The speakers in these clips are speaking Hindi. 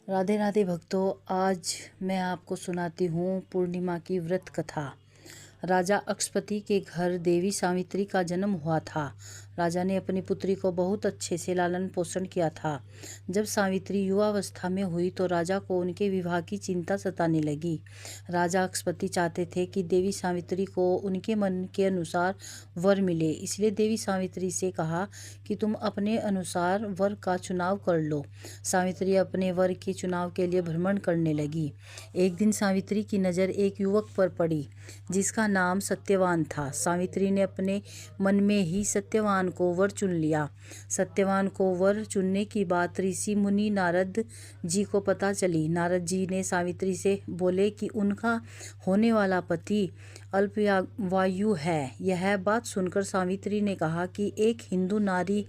राधे राधे भक्तों, आज मैं आपको सुनाती हूँ पूर्णिमा की व्रत कथा। राजा अक्षपति के घर देवी सावित्री का जन्म हुआ था। राजा ने अपनी पुत्री को बहुत अच्छे से लालन पोषण किया था। जब सावित्री युवावस्था में हुई तो राजा को उनके विवाह की चिंता सताने लगी। राजा अक्षपति चाहते थे कि देवी सावित्री को उनके मन के अनुसार वर मिले, इसलिए देवी सावित्री से कहा कि तुम अपने अनुसार वर का चुनाव कर लो। सावित्री अपने वर के चुनाव के लिए भ्रमण करने लगी। एक दिन सावित्री की नज़र एक युवक पर पड़ी जिसका नाम सत्यवान था। सावित्री ने अपने मन में ही सत्यवान को वर चुन लिया। सत्यवान को वर चुनने की बात ऋषि मुनि नारद जी को पता चली। नारद जी ने सावित्री से बोले कि उनका होने वाला पति अल्पवायु है। यह बात सुनकर सावित्री ने कहा कि एक हिंदू नारी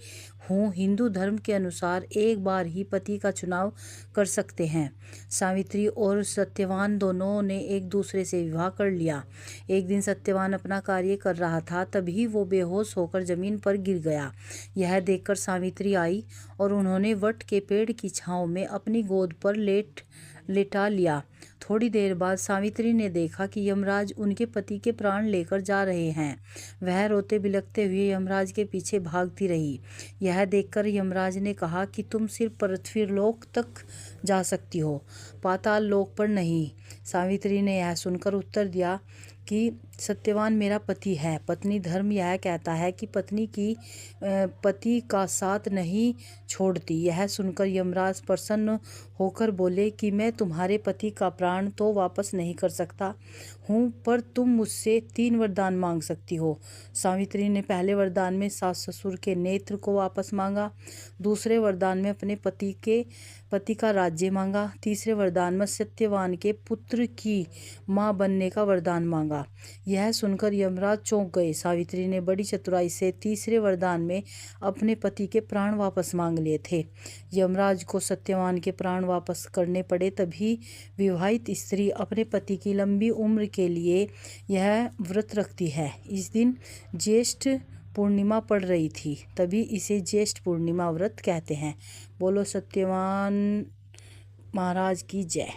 हूँ, हिंदू धर्म के अनुसार एक बार ही पति का चुनाव कर सकते हैं। सावित्री और सत्यवान दोनों ने एक दूसरे से विवाह कर लिया। एक दिन सत्यवान अपना कार्य कर रहा था, तभी वो बेहोश होकर जमीन पर गिर गया। यह देखकर सावित्री आई और उन्होंने वट के पेड़ की छांव में अपनी गोद पर लेटा लिया। थोड़ी देर बाद सावित्री ने देखा कि यमराज उनके पति के प्राण लेकर जा रहे हैं। वह रोते बिलखते हुए यमराज के पीछे भागती रही। यह देखकर यमराज ने कहा कि तुम सिर्फ पृथ्वीलोक तक जा सकती हो, पाताल लोक पर नहीं। सावित्री ने यह सुनकर उत्तर दिया कि सत्यवान मेरा पति है। पत्नी धर्म यह कहता है कि पति का साथ नहीं छोड़ती। यह सुनकर यमराज प्रसन्न होकर बोले कि मैं तुम्हारे पति का प्राण तो वापस नहीं कर सकता हूँ, पर तुम मुझसे 3 वरदान मांग सकती हो। सावित्री ने पहले वरदान में सास ससुर के नेत्र को वापस मांगा, दूसरे वरदान में अपने पति का राज्य मांगा, तीसरे वरदान में सत्यवान के पुत्र की माँ बनने का वरदान मांगा। यह सुनकर यमराज चौंक गए। सावित्री ने बड़ी चतुराई से तीसरे वरदान में अपने पति के प्राण वापस मांग लिए थे। यमराज को सत्यवान के प्राण वापस करने पड़े। तभी विवाहित स्त्री अपने पति की लंबी उम्र के लिए यह व्रत रखती है। इस दिन ज्येष्ठ पूर्णिमा पड़ रही थी, तभी इसे ज्येष्ठ पूर्णिमा व्रत कहते हैं। बोलो सत्यवान महाराज की जय।